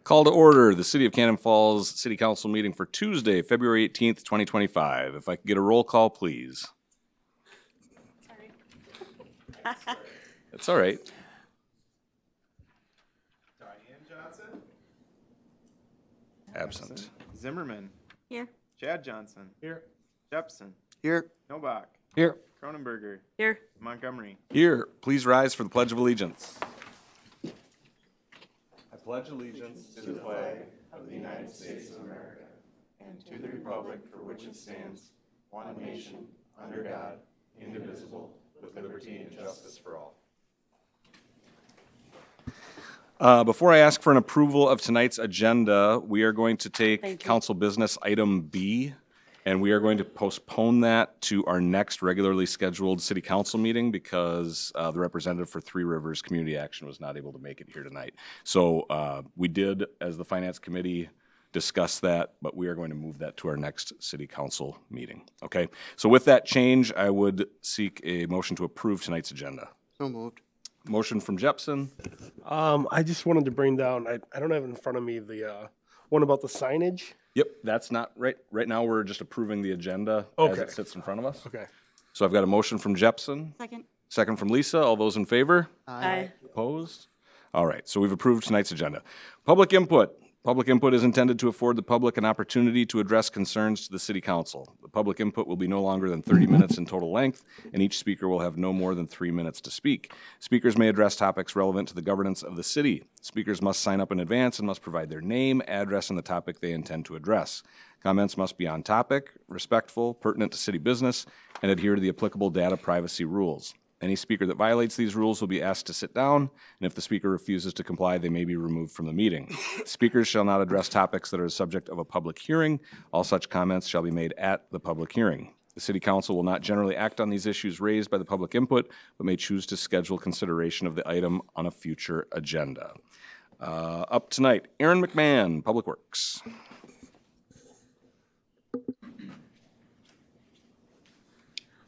Call to order the City of Cannon Falls City Council meeting for Tuesday, February 18th, 2025. If I could get a roll call, please. That's all right. Diane Johnson. Absent. Zimmerman. Here. Chad Johnson. Here. Jepson. Here. Novak. Here. Cronenberger. Here. Montgomery. Here, please rise for the Pledge of Allegiance. I pledge allegiance to the flag of the United States of America and to the republic for which it stands, one nation, under God, indivisible, with liberty and justice for all. Before I ask for an approval of tonight's agenda, we are going to take council business item B, and we are going to postpone that to our next regularly scheduled city council meeting because the representative for Three Rivers Community Action was not able to make it here tonight. So we did, as the finance committee, discuss that, but we are going to move that to our next city council meeting. Okay, so with that change, I would seek a motion to approve tonight's agenda. So moved. Motion from Jepson. I just wanted to bring down, I don't have in front of me the one about the signage. Yep, that's not right. Right now, we're just approving the agenda as Okay. it sits in front of us. Okay. So I've got a motion from Jepson, Second. second from Lisa. All those in favor? Aye. Opposed? All right, so we've approved tonight's agenda. Public input. Public input is intended to afford the public an opportunity to address concerns to the city council. The public input will be no longer than 30 minutes in total length, and each speaker will have no more than 3 minutes to speak. Speakers may address topics relevant to the governance of the city. Speakers must sign up in advance and must provide their name, address, and the topic they intend to address. Comments must be on topic, respectful, pertinent to city business, and adhere to the applicable data privacy rules. Any speaker that violates these rules will be asked to sit down, and if the speaker refuses to comply, they may be removed from the meeting. Speakers shall not address topics that are the subject of a public hearing. All such comments shall be made at the public hearing. The City Council will not generally act on these issues raised by the public input, but may choose to schedule consideration of the item on a future agenda. Up tonight, Aaron McMahon, Public Works.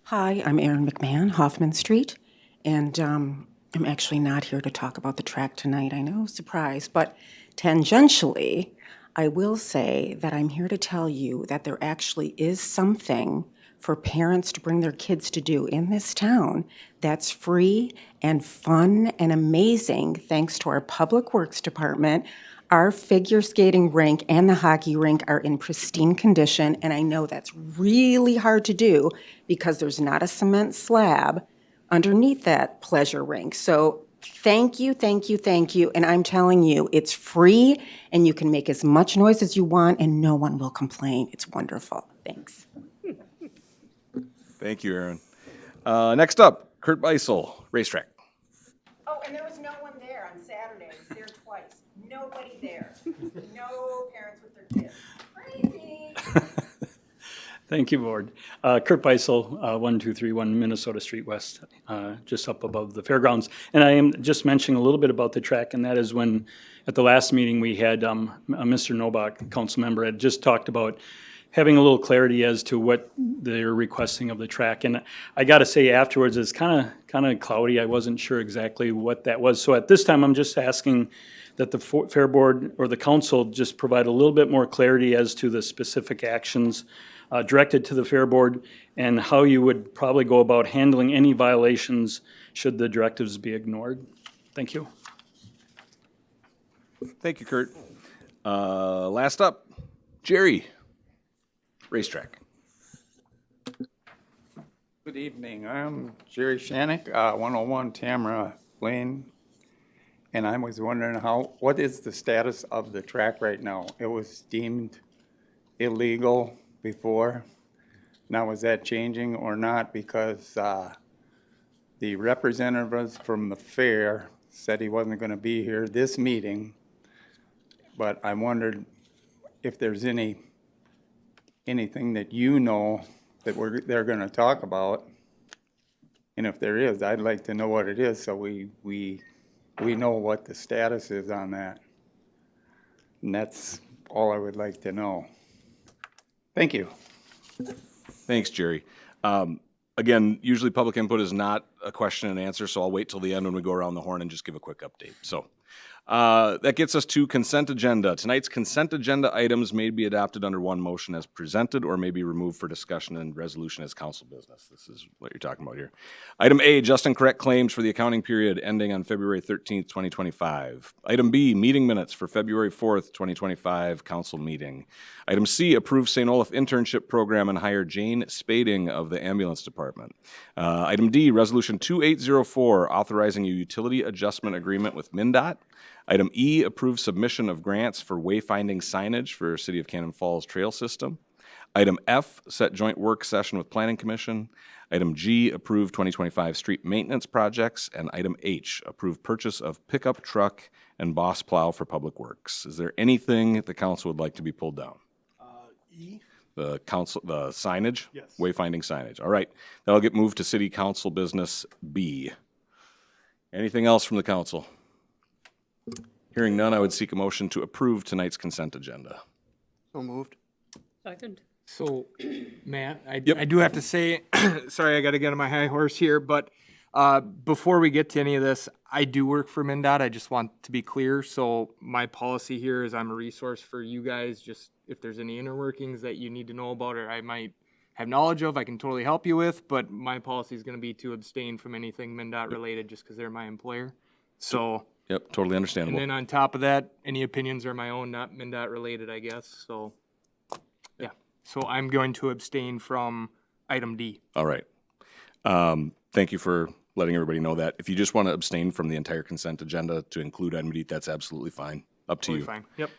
Hi, I'm Erin McMahon, Hoffman Street, and I'm actually not here to talk about the track tonight. I know, surprise, but tangentially, I will say that I'm here to tell you that there actually is something for parents to bring their kids to do in this town that's free and fun and amazing thanks to our Public Works Department. Our figure skating rink and the hockey rink are in pristine condition, and I know that's really hard to do because there's not a cement slab underneath that pleasure rink. So thank you, thank you, thank you. And I'm telling you, it's free, and you can make as much noise as you want, and no one will complain. It's wonderful. Thanks. Thank you, Aaron. Next up, Kurt Beisel, Racetrack. Oh, and there was no one there on Saturday. I was there twice. Nobody there. No parents with their kids. Crazy. Thank you, Board. Kurt Beisel, 1231 Minnesota Street West, just up above the fairgrounds. And I am just mentioning a little bit about the track, and that is when, at the last meeting, we had Mr. Novak, council member, had just talked about having a little clarity as to what they're requesting of the track. And I got to say afterwards, it's kind of cloudy. I wasn't sure exactly what that was. So at this time, I'm just asking that the Fair Board or the council just provide a little bit more clarity as to the specific actions directed to the Fair Board and how you would probably go about handling any violations should the directives be ignored. Thank you. Thank you, Kurt. Last up, Jerry, Racetrack. Good evening. I'm Jerry Shannick, 101 Tamara Lane. And I was wondering what is the status of the track right now? It was deemed illegal before. Now, is that changing or not? Because the representatives from the fair said he wasn't going to be here this meeting. But I wondered if there's anything that you know that they're going to talk about. And if there is, I'd like to know what it is so we know what the status is on that. And that's all I would like to know. Thank you. Thanks, Jerry. Again, usually public input is not a question and answer, so I'll wait till the end when we go around the horn and just give a quick update. So That gets us to consent agenda. Tonight's consent agenda items may be adopted under one motion as presented or may be removed for discussion and resolution as council business. This is what you're talking about here. Item A, just and correct claims for the accounting period ending on February 13th, 2025. Item B, meeting minutes for February 4th, 2025, council meeting. Item C, approve St. Olaf internship program and hire Jane Spading of the ambulance department. Item D, resolution 2804, authorizing a utility adjustment agreement with MnDOT. Item E, approve submission of grants for wayfinding signage for City of Cannon Falls Trail System. Item F, set joint work session with Planning Commission. Item G, approve 2025 street maintenance projects. And item H, approve purchase of pickup truck and boss plow for Public Works. Is there anything the council would like to be pulled down? E? The signage? Yes. Wayfinding signage. All right, that'll get moved to City Council Business B. Anything else from the council? Hearing none, I would seek a motion to approve tonight's consent agenda. So moved. Second. So, Matt, I Yep. do have to say, sorry, I got to get on my high horse here, but before we get to any of this, I do work for MnDOT. I just want to be clear. So my policy here is I'm a resource for you guys. Just if there's any inner workings that you need to know about or I might have knowledge of, I can totally help you with. But my policy is going to be to abstain from anything MnDOT related just because they're my employer. So. Yep, totally And understandable. then on top of that, any opinions are my own, not MnDOT related, I guess, so, yeah. So I'm going to abstain from item D. All right. Thank you for letting everybody know that. If you just want to abstain from the entire consent agenda to include item D, that's absolutely fine. Up to Totally you. fine, yep.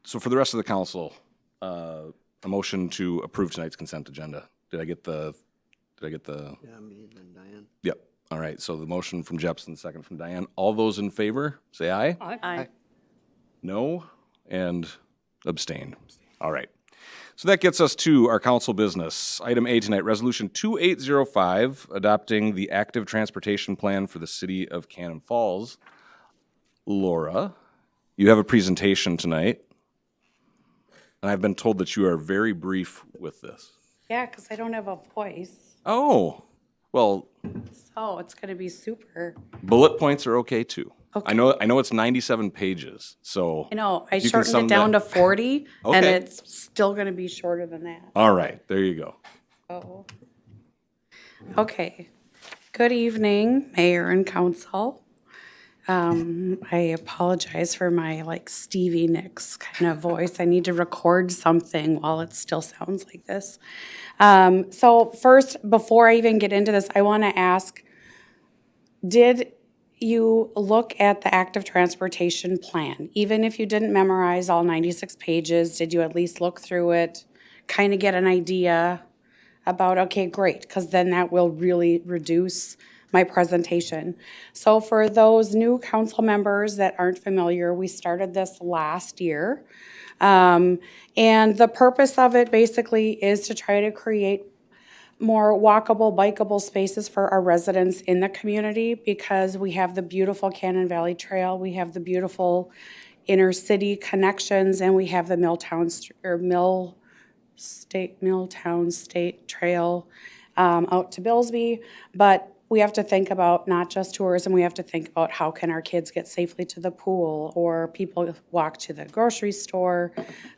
So for the rest of the council, a motion to approve tonight's consent agenda. Did I get the? Yeah, me and then Diane. Yep. All right, so the motion from Jepson, second from Diane. All those in favor, say aye. Aye. No, and abstain. All right. So that gets us to our council business. Item A tonight, Resolution 2805, adopting the active transportation plan for the city of Cannon Falls. Laura, you have a presentation tonight, and I've been told that you are very brief with this. Yeah, because I don't have a voice, Oh, well, so it's gonna be super. bullet points are okay too. Okay. I know it's 97 pages, so. I know, I if you can shortened sum it down that- to 40, and Okay. it's still gonna be shorter than that. All right, there you go. Oh. Okay. Good evening, Mayor and Council. I apologize for my like Stevie Nicks kind of voice. I need to record something while it still sounds like this. So first, before I even get into this, I want to ask, did you look at the active transportation plan? Even if you didn't memorize all 96 pages, did you at least look through it, kind of get an idea about, okay, great, because then that will really reduce my presentation. So for those new council members that aren't familiar, we started this last year. And the purpose of it basically is to try to create more walkable, bikeable spaces for our residents in the community because we have the beautiful Cannon Valley Trail, we have the beautiful inner city connections, and we have the Milltown State Trail out to Billsby. But we have to think about not just tourism, we have to think about how can our kids get safely to the pool or people walk to the grocery store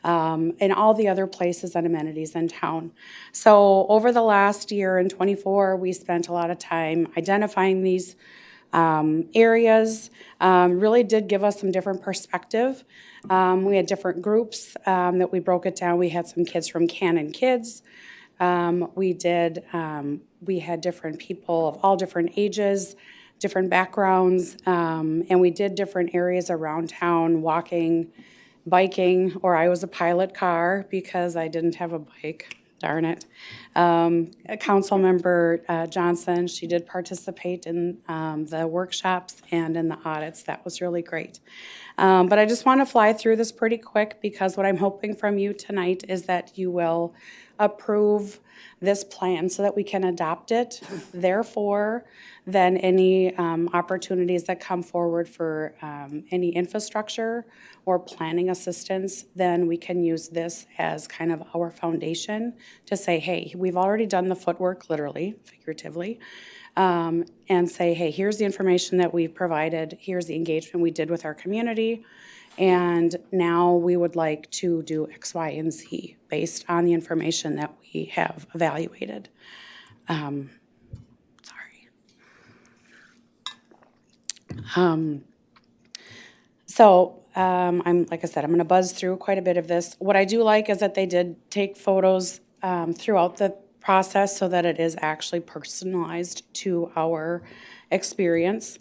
and all the other places and amenities in town. So over the last year in '24, we spent a lot of time identifying these areas. Really did give us some different perspective. We had different groups that we broke it down. We had some kids from Cannon Kids. We had different people of all different ages, different backgrounds, and we did different areas around town, walking, biking, or I was a pilot car because I didn't have a bike, darn it. Councilmember Johnson, she did participate in the workshops and in the audits. That was really great. But I just want to fly through this pretty quick because what I'm hoping from you tonight is that you will approve this plan so that we can adopt it. Therefore, then any opportunities that come forward for any infrastructure or planning assistance, then we can use this as kind of our foundation to say, hey, we've already done the footwork, literally, figuratively. and say, hey, here's the information that we've provided, here's the engagement we did with our community, and now we would like to do X, Y, and Z based on the information that we have evaluated. Sorry. I'm, like I said, I'm gonna buzz through quite a bit of this. What I do like is that they did take photos throughout the process so that it is actually personalized to our experience.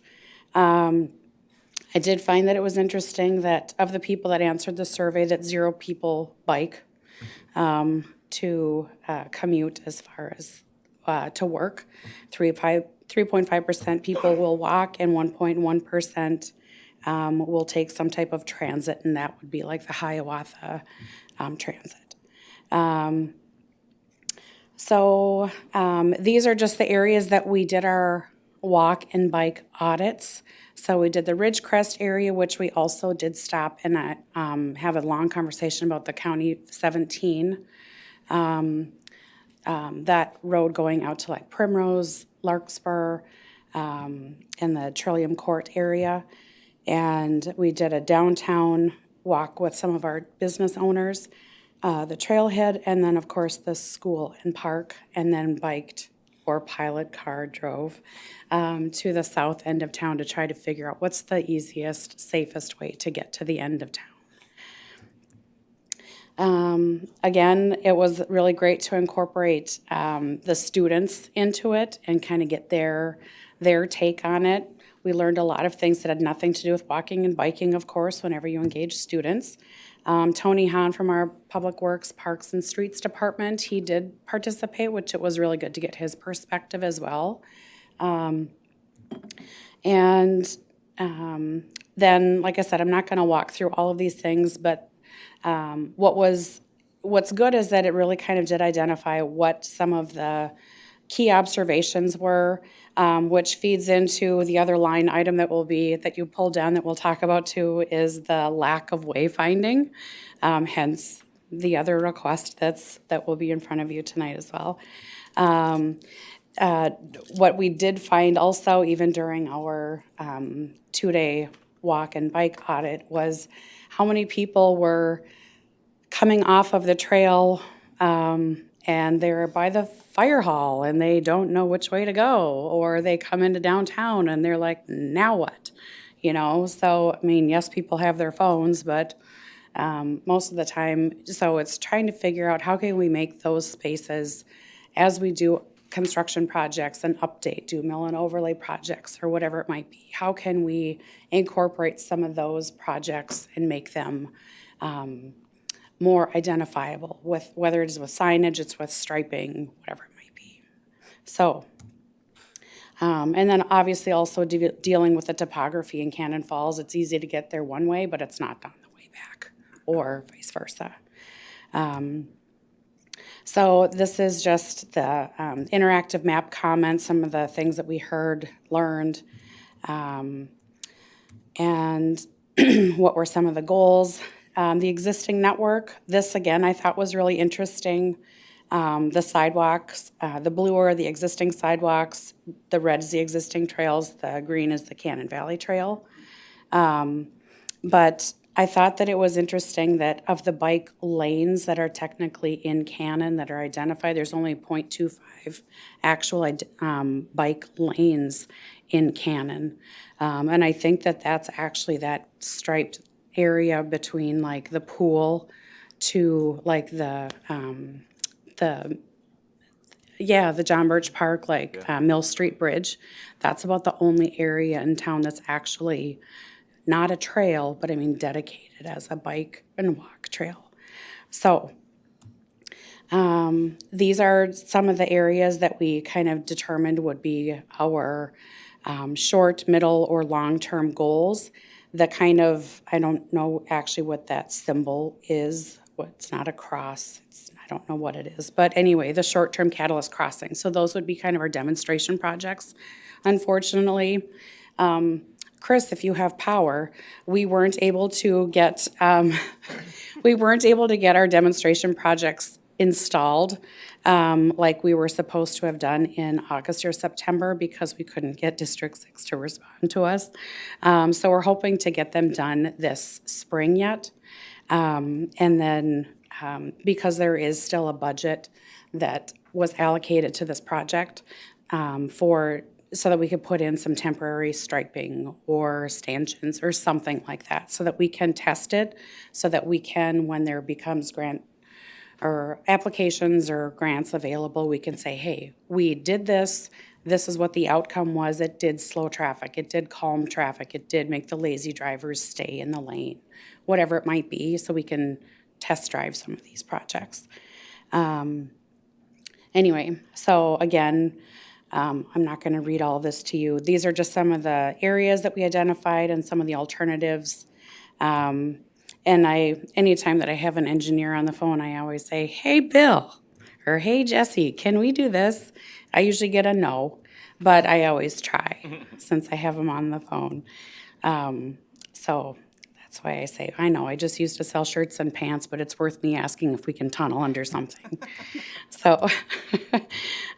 I did find that it was interesting that of the people that answered the survey, that 0 people bike to commute as far as to work. 3.5% people will walk, and 1.1% will take some type of transit, and that would be like the Hiawatha transit. These are just the areas that we did our walk and bike audits. So we did the Ridgecrest area, which we also did stop and have a long conversation about the County 17. That road going out to like Primrose, Larkspur, and the Trillium Court area. And we did a downtown walk with some of our business owners, the trailhead, and then of course the school and park, and then biked or pilot car drove to the south end of town to try to figure out what's the easiest, safest way to get to the end of town. Again, it was really great to incorporate the students into it and kind of get their take on it. We learned a lot of things that had nothing to do with walking and biking, of course, whenever you engage students. Tony Hahn from our Public Works, Parks and Streets Department, he did participate, which it was really good to get his perspective as well. Then, like I said, I'm not gonna walk through all of these things, but what's good is that it really kind of did identify what some of the key observations were, which feeds into the other line item that you pulled down that we'll talk about too, is the lack of wayfinding, hence the other request that will be in front of you tonight as well. What we did find also, even during our 2-day walk and bike audit, was how many people were coming off of the trail and they're by the fire hall and they don't know which way to go, or they come into downtown and they're like, now what? So, I mean, yes, people have their phones, but most of the time, so it's trying to figure out how can we make those spaces as we do construction projects and do mill and overlay projects or whatever it might be. How can we incorporate some of those projects and make them more identifiable, with whether it is with signage, it's with striping, whatever it might be. So, and then obviously also dealing with the topography in Cannon Falls. It's easy to get there one way, but it's not on the way back, or vice versa. So this is just the interactive map comments, some of the things that we heard, learned, and what were some of the goals. The existing network, this again I thought was really interesting. The sidewalks, the blue are the existing sidewalks, the red is the existing trails, the green is the Cannon Valley Trail. But I thought that it was interesting that of the bike lanes that are technically in Cannon that are identified, there's only 0.25 actual bike lanes in Cannon. And I think that that's actually that striped area between like the pool to like the John Birch Park, Mill Street Bridge. That's about the only area in town that's actually not a trail, but I mean dedicated as a bike and walk trail. So these are some of the areas that we kind of determined would be our short, middle, or long-term goals. The kind of, I don't know actually what that symbol is. It's not a cross. I don't know what it is. But anyway, the short-term catalyst crossing. So those would be kind of our demonstration projects. Unfortunately, Chris, if you have power, we weren't able to get our demonstration projects installed like we were supposed to have done in August or September because we couldn't get District 6 to respond to us. So we're hoping to get them done this spring yet. And then because there is still a budget that was allocated to this project so that we could put in some temporary striping or stanchions or something like that so that we can test it, so that we can, when there becomes grant or applications or grants available, we can say, hey, we did this. This is what the outcome was. It did slow traffic. It did calm traffic. It did make the lazy drivers stay in the lane, whatever it might be, so we can test drive some of these projects. Anyway, so again, I'm not going to read all of this to you. These are just some of the areas that we identified and some of the alternatives. And anytime that I have an engineer on the phone, I always say, hey, Bill, or hey, Jesse, can we do this? I usually get a no, but I always try since I have them on the phone. So that's why I say, I know, I just used to sell shirts and pants, but it's worth me asking if we can tunnel under something. So,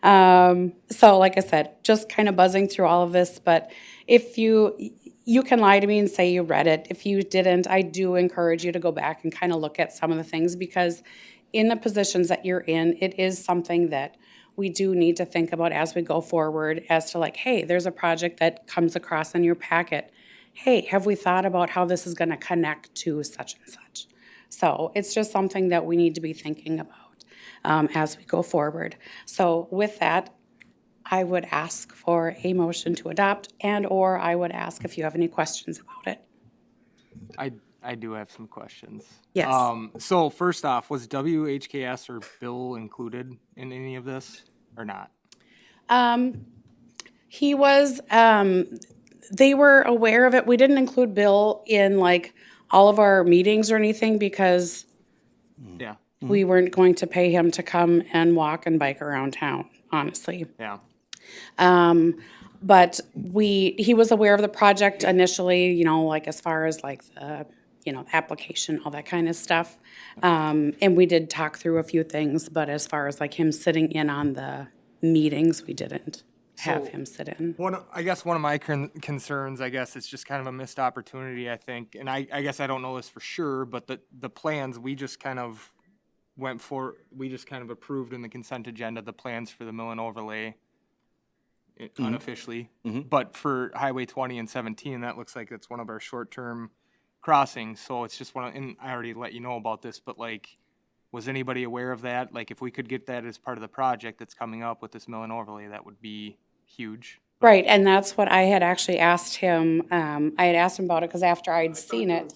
so like I said, just kind of buzzing through all of this, but if you can lie to me and say you read it. If you didn't, I do encourage you to go back and kind of look at some of the things, because in the positions that you're in, it is something that we do need to think about as we go forward as to like, hey, there's a project that comes across in your packet. Hey, have we thought about how this is going to connect to such and such? So it's just something that we need to be thinking about as we go forward. So with that, I would ask for a motion to adopt, and or I would ask if you have any questions about it. I do have some questions. Yes. So first off, was WHKS or Bill included in any of this or not? He was, they were aware of it. We didn't include Bill in like all of our meetings or anything because Yeah, we weren't going to pay him to come and walk and bike around town, honestly. yeah. But he was aware of the project initially, you know, like as far as like the, you know, application, all that kind of stuff. And we did talk through a few things, but as far as like him sitting in on the meetings, we didn't have him sit in. I guess one of my concerns, I guess it's just kind of a missed opportunity, I think. And I guess I don't know this for sure, but the plans, we just kind of approved in the consent agenda, the plans for the mill and overlay unofficially. But for Highway 20 and 17, that looks like it's one of our short-term crossings. So it's just and I already let you know about this, but like, was anybody aware of that? Like, if we could get that as part of the project that's coming up with this mill and overlay, that would be huge. Right, and that's what I had actually asked him. I had asked him about it because after I'd seen it.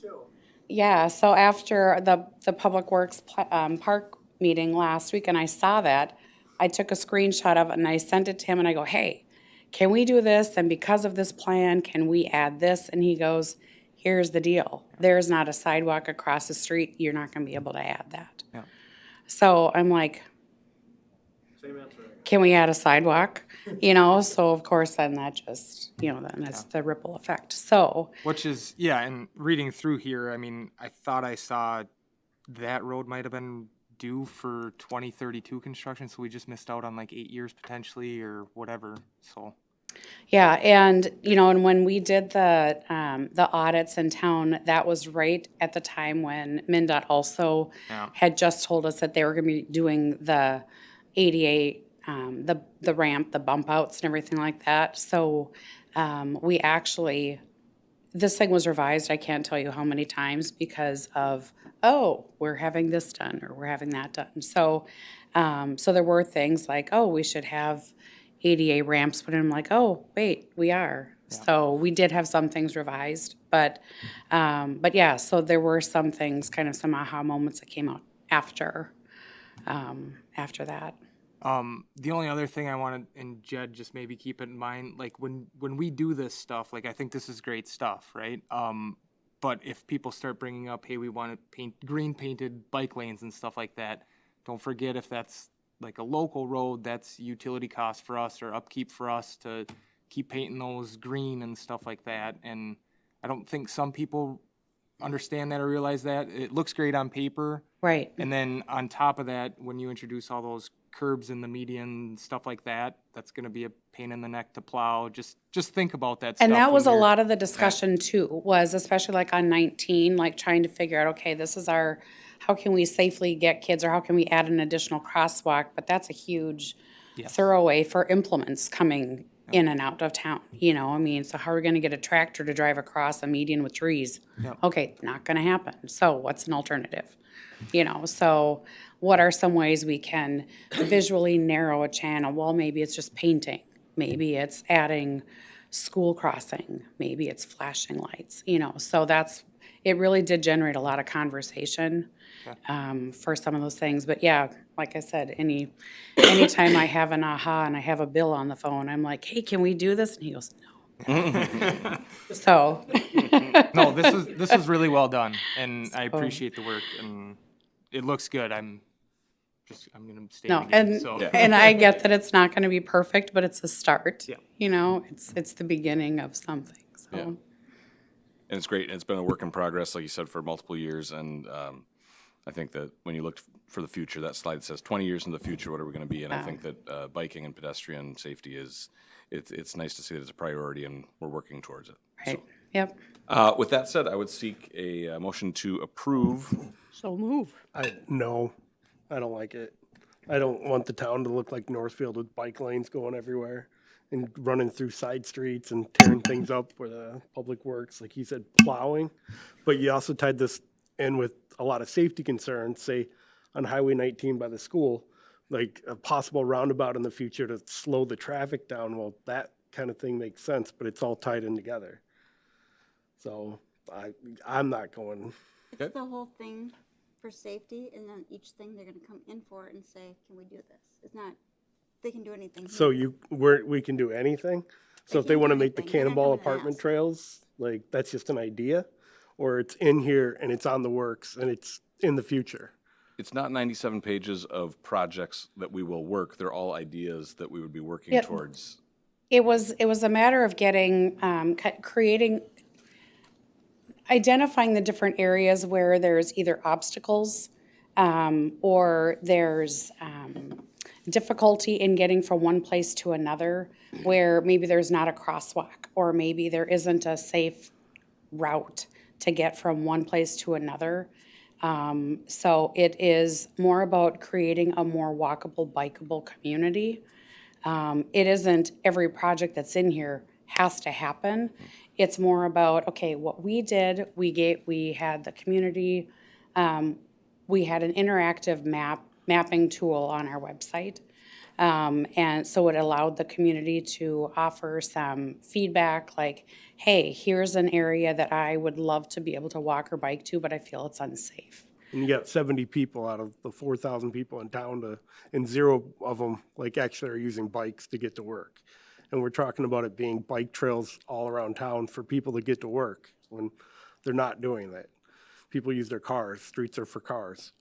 Yeah, so after the Public Works Park meeting last week and I saw that, I took a screenshot of it and I sent it to him and I go, hey, can we do this? And because of this plan, can we add this? And he goes, here's the deal. There's not a sidewalk across the street. You're not going to be able to add that. Yeah. So I'm like, can we add a sidewalk? You know, so of course then that just, you know, then that's the ripple effect. So. Which is, yeah, and reading through here, I mean, I thought I saw that road might have been due for 2032 construction, so we just missed out on like 8 years potentially or whatever, so. Yeah, and, you know, and when we did the audits in town, that was right at the time when MnDOT also had just told us that they were gonna be doing the ADA, the ramp, the bump outs and everything like that. So we actually, this thing was revised, I can't tell you how many times because of, oh, we're having this done or we're having that done. So, so there were things like, oh, we should have ADA ramps, but I'm like, oh, wait, we are. Yeah. So we did have some things revised, but yeah, so there were some things, kind of some aha moments that came out after that. The only other thing I wanted, and Jed, just maybe keep it in mind, like when we do this stuff, like I think this is great stuff, right? But if people start bringing up, hey, we want to paint green painted bike lanes and stuff like that, don't forget if that's like a local road, that's utility cost for us or upkeep for us to keep painting those green and stuff like that. And I don't think some people understand that or realize that. It looks great on paper. Right. And then on top of that, when you introduce all those curbs in the median, stuff like that, that's gonna be a pain in the neck to plow. Just think about that stuff. And that when was a you're- lot of the discussion too, was especially like on 19, like trying to figure out, okay, this is our, how can we safely get kids, or how can we add an additional crosswalk? But that's a huge thoroughway for implements coming in and out of town, you know, I mean, so how are we gonna get a tractor to drive across a median with trees? Okay, not gonna happen. So what's an alternative? You know, so what are some ways we can visually narrow a channel? Well, maybe it's just painting. Maybe it's adding school crossing. Maybe it's flashing lights, you know, so that's, it really did generate a lot of conversation for some of those things. But yeah, like I said, anytime I have an aha and I have a Bill on the phone, I'm like, hey, can we do this? And he goes, no. So. No, this is really well done, and I appreciate the work, and it looks good. I'm gonna stay No, again, and, so. and I get that it's not gonna be perfect, but it's a start. Yeah. You know, it's the beginning of something, so. Yeah. And it's great. And it's been a work in progress, like you said, for multiple years. And I think that when you look for the future, that slide says 20 years in the future, what are we going to be? And I think that biking and pedestrian safety it's nice to see that it's a priority and we're working towards it. Right, yep. With that said, I would seek a motion to approve. So move. No, I don't like it. I don't want the town to look like Northfield with bike lanes going everywhere and running through side streets and tearing things up where the public works, like he said, plowing. But you also tied this in with a lot of safety concerns, say on Highway 19 by the school, like a possible roundabout in the future to slow the traffic down. Well, that kind of thing makes sense, but it's all tied in together. So I'm not going. It's the whole thing for safety, and then each thing they're gonna come in for and say, can we do this? It's not, they can do anything. So here. we can do anything? So They if they can want to do make the anything. They're not Cannonball gonna apartment ask. trails, like, that's just an idea? Or it's in here and it's on the works and it's in the future? It's not 97 pages of projects that we will work. They're all ideas that we would be working Yep. towards. It was a matter of getting, identifying the different areas where there's either obstacles or there's difficulty in getting from one place to another, where maybe there's not a crosswalk, or maybe there isn't a safe route to get from one place to another. So it is more about creating a more walkable, bikeable community. It isn't every project that's in here has to happen. It's more about, okay, what we did, we had the community, we had an interactive mapping tool on our website. And so it allowed the community to offer some feedback like, hey, here's an area that I would love to be able to walk or bike to, but I feel it's unsafe. And you got 70 people out of the 4,000 people in town and 0 of them like actually are using bikes to get to work. And we're talking about it being bike trails all around town for people to get to work when they're not doing that. People use their cars. Streets are for cars.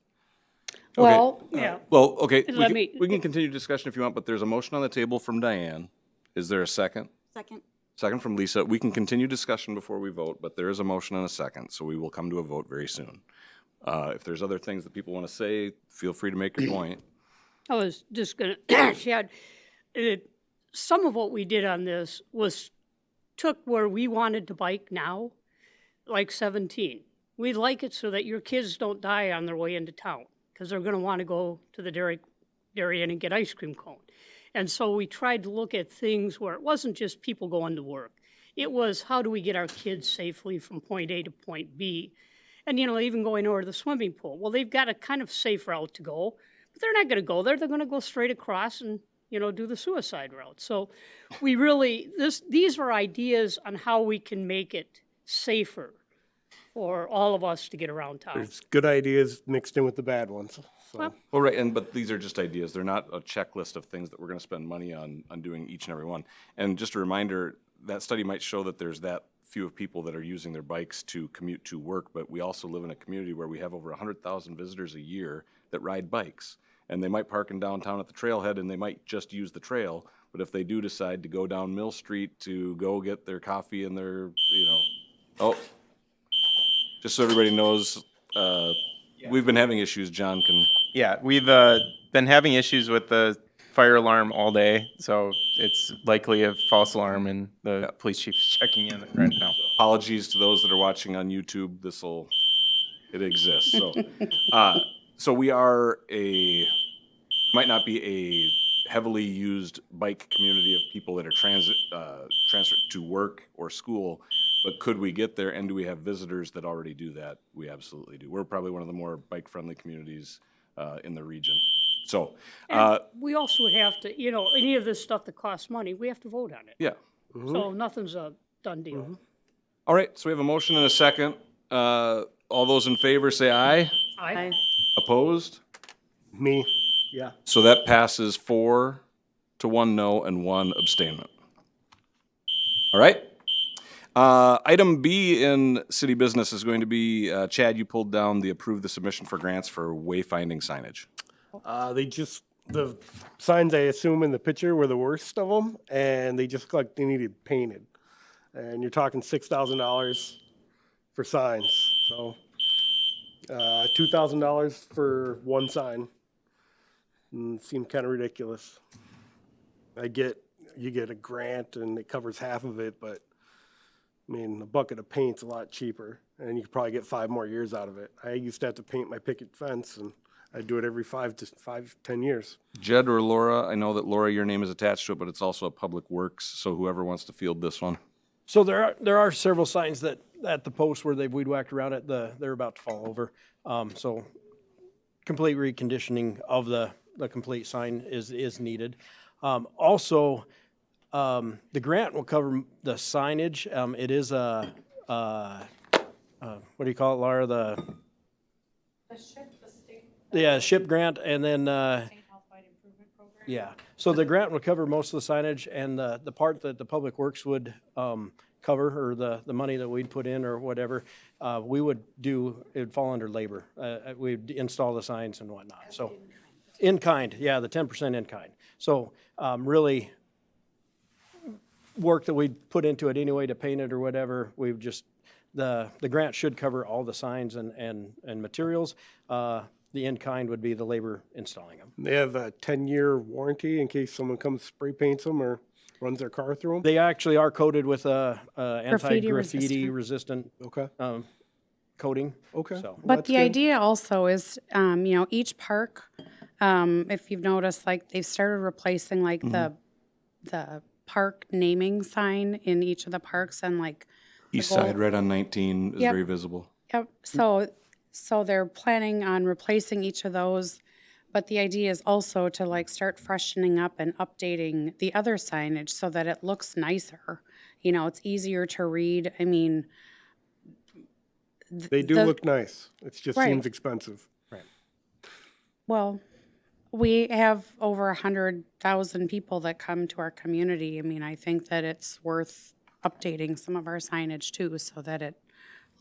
Well, Yeah. Well, okay, Let me- we can continue discussion if you want, but there's a motion on the table from Diane. Is there a second? Second, Second from Lisa. We can continue discussion before we vote, but there is a motion and a second, so we will come to a vote very soon. If there's other things that people want to say, feel free to make your point. I was just gonna, Chad, some of what we did on this was took where we wanted to bike now, like 17. We like it so that your kids don't die on their way into town, because they're gonna wanna go to the Dairy Inn and get ice cream cone. And so we tried to look at things where it wasn't just people going to work. It was, how do we get our kids safely from point A to point B? And, you know, even going over to the swimming pool. Well, they've got a kind of safe route to go, but they're not going to go there. They're going to go straight across and, you know, do the suicide route. So we really, these are ideas on how we can make it safer for all of us to get around town. There's good ideas mixed in with the bad ones. So. Well, right, but these are just ideas. They're not a checklist of things that we're going to spend money on doing each and every one. And just a reminder, that study might show that there's that few of people that are using their bikes to commute to work, but we also live in a community where we have over 100,000 visitors a year that ride bikes. And they might park in downtown at the trailhead and they might just use the trail, but if they do decide to go down Mill Street to go get their coffee and their, just so everybody knows, we've been having issues. John can, Yeah, we've been having issues with the fire alarm all day, so it's likely a false alarm, and the police chief is checking in right now. apologies to those that are watching on YouTube. It exists. So, so we are might not be a heavily used bike community of people that are transferred to work or school, but could we get there, and do we have visitors that already do that? We absolutely do. We're probably one of the more bike-friendly communities in the region. So, And we also would have to, any of this stuff that costs money, we have to vote on it. yeah. So nothing's a done deal. All right, so we have a motion and a second. All those in favor say aye. Aye. Opposed? Me, yeah. So that passes 4 to 1 no and 1 abstainment. All right. Item B in city business is going to be, Chad, you pulled down approve the submission for grants for wayfinding signage. The signs I assume in the picture were the worst of them, and they just looked like they needed painted. And you're talking $6,000 for signs, so $2,000 for one sign. Seemed kind of ridiculous. You get a grant and it covers half of it, but I mean, a bucket of paint's a lot cheaper, and you could probably get 5 more years out of it. I used to have to paint my picket fence, and I do it every 10 years. Jed or Laura, I know that Laura, your name is attached to it, but it's also a Public Works, so whoever wants to field this one. So there are several signs that at the post where they've weed whacked around it, they're about to fall over. So complete reconditioning of the complete sign is needed. Also, the grant will cover the signage. It is what do you call it, Laura? Yeah, SHIP grant, and then, yeah. So the grant will cover most of the signage, and the part that the Public Works would cover, or the money that we'd put in or whatever, we would do, it would fall under labor. We'd install the signs and whatnot. So in kind, yeah, the 10% in kind. So really work that we'd put into it anyway to paint it or whatever, we've just, the grant should cover all the signs and materials. The in-kind would be the labor installing them. They have a 10-year warranty in case someone comes spray paints them or runs their car through them? They actually are coated with a Graffiti anti-graffiti resistant coating. Okay. So, But the idea also is, each park, if you've noticed, like they've started replacing like the park naming sign in each of the parks, and like East side, right on 19 is Yep. very visible. Yep, so they're planning on replacing each of those, but the idea is also to like start freshening up and updating the other signage so that it looks nicer. It's easier to read. I mean, They do look nice. It just Right. seems expensive. well, we have over 100,000 people that come to our community. I mean, I think that it's worth updating some of our signage too, so that it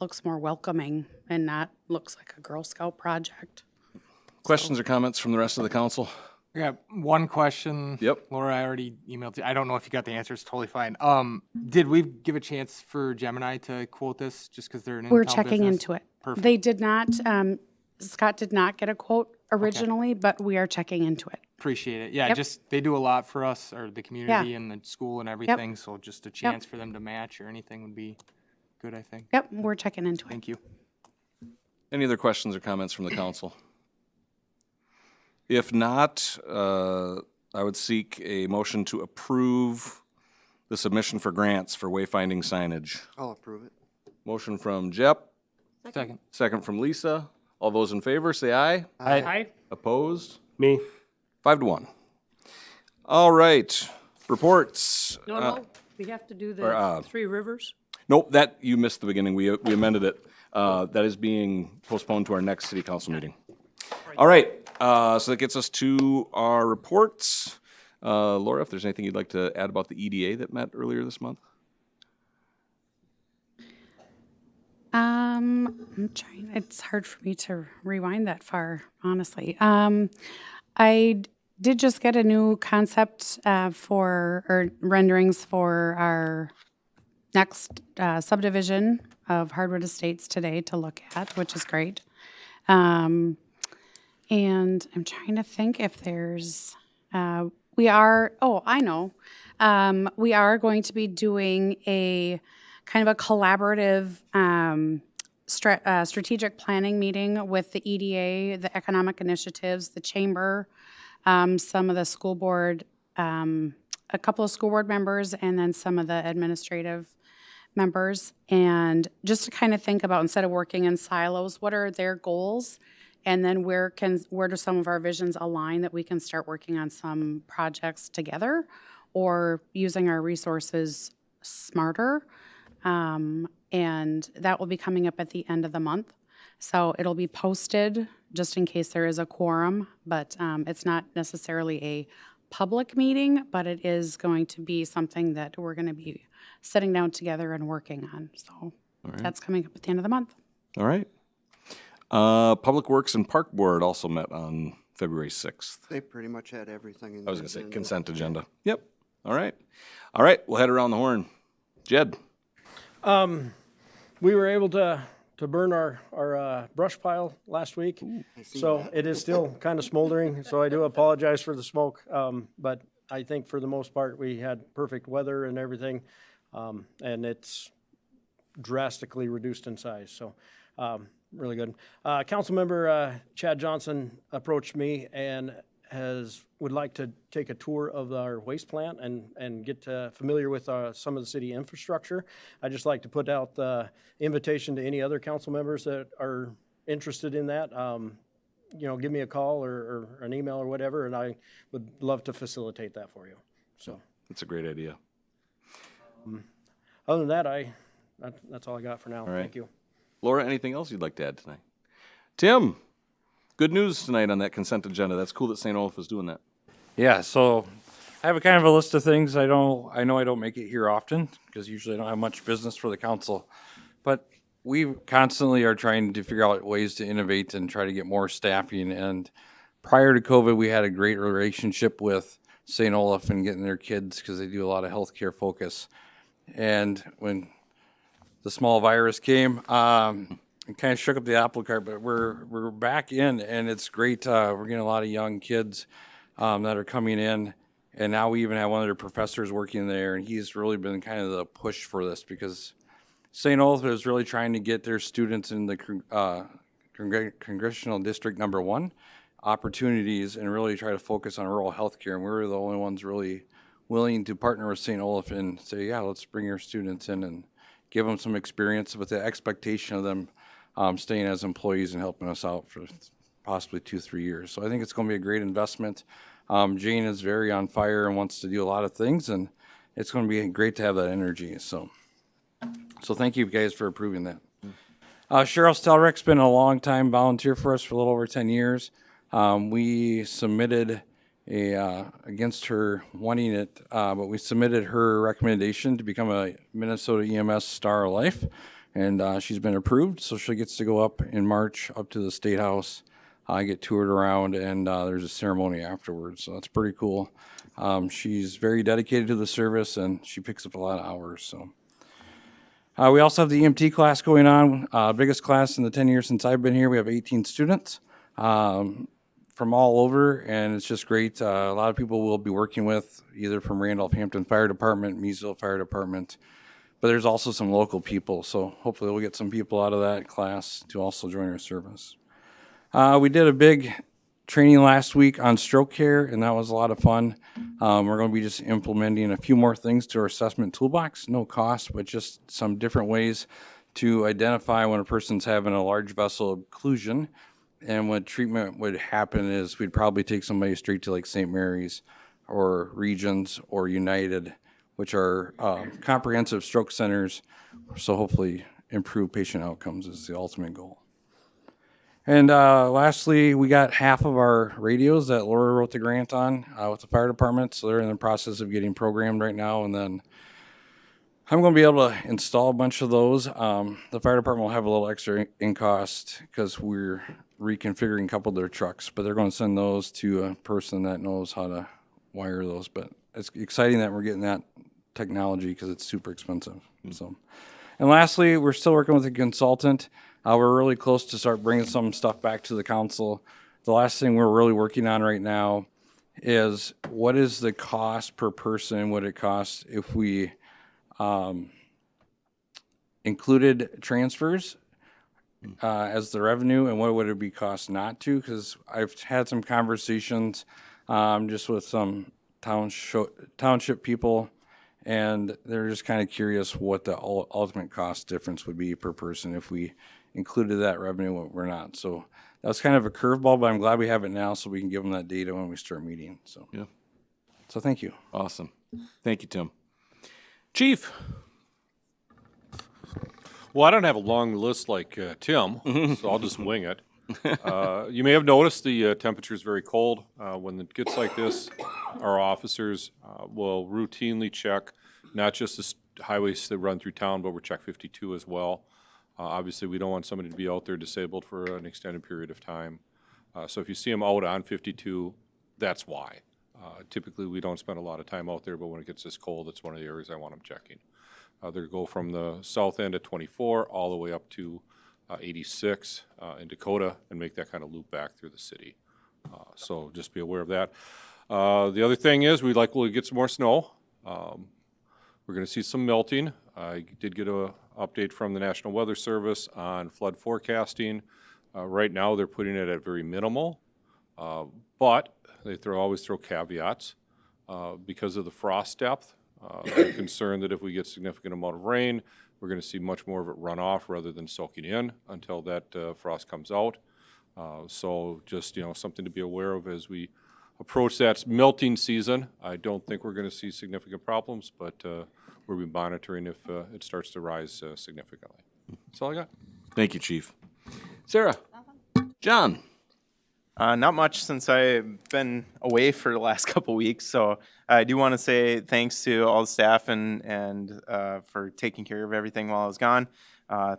looks more welcoming and not looks like a Girl Scout project. Questions or comments from the rest of the council? I got one question. Yep. Laura, I already emailed you. I don't know if you got the answer. It's totally fine. Did we give a chance for Gemini to quote this just because they're an We're in-town checking business? into it. Perfect. They did not, Scott did not get a quote originally, but we are checking into it. Appreciate it. Yeah, Yep. just, they do a lot for us, or the community and the school and everything, so just a chance Yep. for them to match or anything would be good, I think. Yep, we're checking into it. Thank you. Any other questions or comments from the council? If not, I would seek a motion to approve the submission for grants for wayfinding signage. I'll approve it. Motion from Jep, Second. second from Lisa. All those in favor, say aye. Aye. Opposed? Me? 5 to 1. All right, reports. No, we have to do or, the Three Rivers. Nope, that, you missed the beginning. We amended it. That is being postponed to our next city council meeting. All right, so that gets us to our reports. Laura, if there's anything you'd like to add about the EDA that met earlier this month? I'm trying, it's hard for me to rewind that far, honestly. I did just get a new concept or renderings for our next subdivision of Hardwood Estates today to look at, which is great. And I'm trying to think if there's, we are going to be doing a kind of a collaborative strategic planning meeting with the EDA, the economic initiatives, the chamber, some of the school board, a couple of school board members, and then some of the administrative members. And just to kind of think about, instead of working in silos, what are their goals? And then where do some of our visions align that we can start working on some projects together or using our resources smarter? And that will be coming up at the end of the month. So it'll be posted just in case there is a quorum, but it's not necessarily a public meeting, but it is going to be something that we're going to be sitting down together and working on. So that's coming up at the end of the month. All right. Public Works and Park Board also met on February 6th. They pretty much had everything in I was the going to say agenda. consent agenda. Yep. All right. All right. We'll head around the horn. Jed. We were able to burn our brush pile last week, so it is still kind of smoldering, so I do apologize for the smoke, but I think for the most part, we had perfect weather and everything, and it's drastically reduced in size, so really good. Councilmember Chad Johnson approached me and would like to take a tour of our waste plant and get familiar with some of the city infrastructure. I'd just like to put out the invitation to any other council members that are interested in that. Give me a call or an email or whatever, and I would love to facilitate that for you. So That's a great idea. other than that, that's all I got for now. All right. Thank you. Laura, anything else you'd like to add tonight? Tim, good news tonight on that consent agenda. That's cool that St. Olaf is doing that. Yeah, so I have a kind of a list of things. I know I don't make it here often because usually I don't have much business for the council, but we constantly are trying to figure out ways to innovate and try to get more staffing. And prior to COVID, we had a great relationship with St. Olaf and getting their kids because they do a lot of healthcare focus. And when the small virus came, it kind of shook up the apple cart, but we're back in, and it's great. We're getting a lot of young kids that are coming in, and now we even have one of their professors working there, and he's really been kind of the push for this because St. Olaf is really trying to get their students in the congressional district number 1 opportunities and really try to focus on rural healthcare. And we're the only ones really willing to partner with St. Olaf and say, yeah, let's bring your students in and give them some experience with the expectation of them staying as employees and helping us out for possibly 2-3 years. So I think it's going to be a great investment. Jane is very on fire and wants to do a lot of things, and it's going to be great to have that energy. So thank you guys for approving that. Cheryl Stelrick's been a long time volunteer for us for a little over 10 years. We submitted against her wanting it, but we submitted her recommendation to become a Minnesota EMS Star of Life, and she's been approved, so she gets to go up in March up to the State House, get toured around, and there's a ceremony afterwards, so that's pretty cool. She's very dedicated to the service, and she picks up a lot of hours. So we also have the EMT class going on, biggest class in the 10 years since I've been here. We have 18 students from all over, and it's just great. A lot of people we'll be working with, either from Randolph-Hampton Fire Department, Measville Fire Department, but there's also some local people, so hopefully we'll get some people out of that class to also join our service. We did a big training last week on stroke care, and that was a lot of fun. We're going to be just implementing a few more things to our assessment toolbox, no cost, but just some different ways to identify when a person's having a large vessel occlusion. And what treatment would happen is we'd probably take somebody straight to like St. Mary's or Regions or United, which are comprehensive stroke centers. So hopefully improve patient outcomes is the ultimate goal. And lastly, we got half of our radios that Laura wrote the grant on with the fire department. So they're in the process of getting programmed right now. And then I'm going to be able to install a bunch of those. The fire department will have a little extra in cost because we're reconfiguring a couple of their trucks, but they're going to send those to a person that knows how to wire those. But it's exciting that we're getting that technology because it's super expensive. So, and lastly, we're still working with a consultant. We're really close to start bringing some stuff back to the council. The last thing we're really working on right now is what is the cost per person, what it costs if we included transfers as the revenue, and what would it be cost not to? Because I've had some conversations just with some township people, and they're just kind of curious what the ultimate cost difference would be per person if we included that revenue, what we're not. So that's kind of a curveball, but I'm glad we have it now so we can give them that data when we start meeting. So, Yeah. So thank you. Awesome. Thank you, Tim. Chief? Well, I don't have a long list like Tim, so I'll just wing it. You may have noticed the temperature is very cold. When it gets like this, our officers will routinely check not just the highways that run through town, but we'll check 52 as well. Obviously, we don't want somebody to be out there disabled for an extended period of time. So if you see them out on 52, that's why. Typically, we don't spend a lot of time out there, but when it gets this cold, it's one of the areas I want them checking. They go from the south end at 24 all the way up to 86 in Dakota and make that kind of loop back through the city. So just be aware of that. The other thing is we'd like to get some more snow. We're going to see some melting. I did get an update from the National Weather Service on flood forecasting. Right now they're putting it at very minimal, but they always throw caveats because of the frost depth. They're concerned that if we get significant amount of rain, we're going to see much more of it run off rather than soaking in until that frost comes out. So just, something to be aware of as we approach that melting season. I don't think we're going to see significant problems, but we'll be monitoring if it starts to rise significantly. That's all I got. Thank you, Chief. Sarah? John? Not much since I've been away for the last couple weeks, so I do want to say thanks to all the staff and for taking care of everything while I was gone.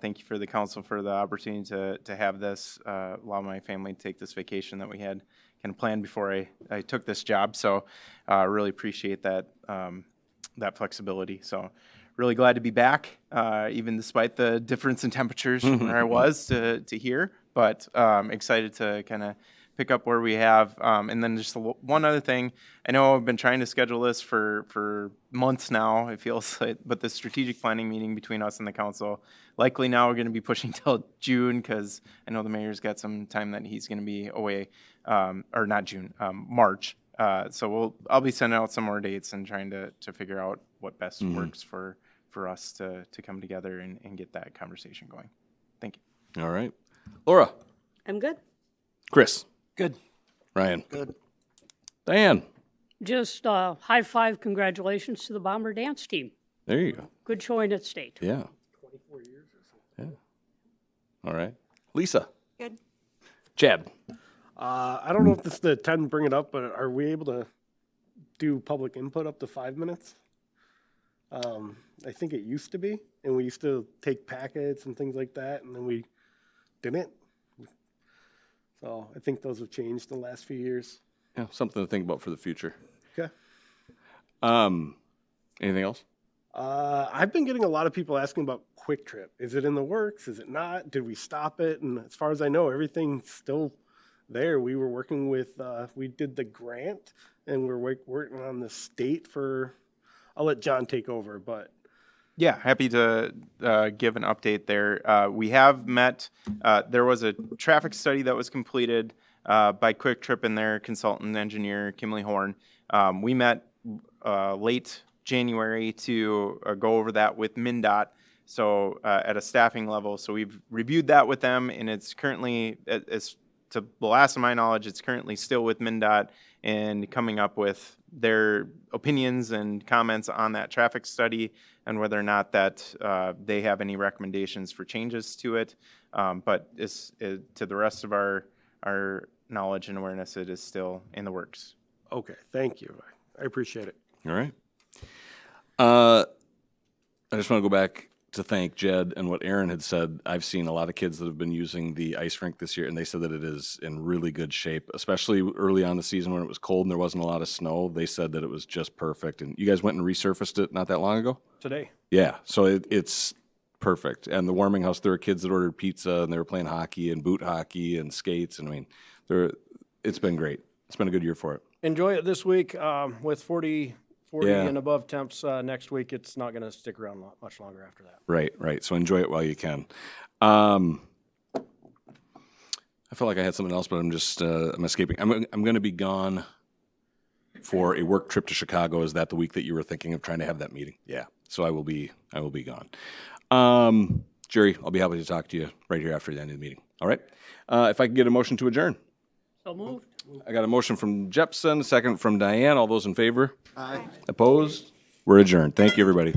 Thank you for the council for the opportunity to have this, allow my family to take this vacation that we had kind of planned before I took this job. So really appreciate that that flexibility. So really glad to be back, even despite the difference in temperatures from where I was to here. But excited to kind of pick up where we have. And then just one other thing. I know I've been trying to schedule this for months now, it feels like, but the strategic planning meeting between us and the council, likely now we're going to be pushing till June because I know the mayor's got some time that he's going to be away, or not June, March. So I'll be sending out some more dates and trying to figure out what best works for us to come together and get that conversation going. Thank you. All right. Laura? I'm good. Chris? Good. Ryan? Good. Diane? Just high five, congratulations to the Bomber dance team. There you go. Good showing at state. Yeah. 24 years or so. Yeah. All right. Lisa? Good. Chad? I don't know if this is the time to bring it up, but are we able to do public input up to 5 minutes? I think it used to be, and we used to take packets and things like that, and then we didn't. So I think those have changed in the last few years. Yeah, something to think about for the future. Okay. Anything else? I've been getting a lot of people asking about Quick Trip. Is it in the works? Is it not? Did we stop it? And as far as I know, everything's still there. We were working with, we did the grant, and we're working on the state for, I'll let John take over, but. Yeah, happy to give an update there. We have met, there was a traffic study that was completed by Quick Trip and their consultant engineer, Kimley Horn. We met late January to go over that with MnDOT, so at a staffing level. So we've reviewed that with them, and it's currently, to the last of my knowledge, it's currently still with MnDOT and coming up with their opinions and comments on that traffic study and whether or not that they have any recommendations for changes to it. But to the rest of our knowledge and awareness, it is still in the works. Okay, thank you. I appreciate it. All right. I just want to go back to thank Jed and what Aaron had said. I've seen a lot of kids that have been using the ice rink this year, and they said that it is in really good shape, especially early on the season when it was cold and there wasn't a lot of snow. They said that it was just perfect. And you guys went and resurfaced it not that long ago? Today. Yeah, so it's perfect. And the warming house, there were kids that ordered pizza and they were playing hockey and boot hockey and skates. And I mean, it's been great. It's been a good year for it. Enjoy it this week with 40 Yeah. and above temps next week. It's not going to stick around much longer after that. Right. So enjoy it while you can. I felt like I had something else, but I'm just I'm escaping. I'm going to be gone for a work trip to Chicago. Is that the week that you were thinking of trying to have that meeting? Yeah. So I will be gone. Jerry, I'll be happy to talk to you right here after the end of the meeting. All right. If I could get a motion to adjourn. So moved. I got a motion from Jepson, a second from Diane. All those in favor? Aye. Opposed? We're adjourned. Thank you, everybody.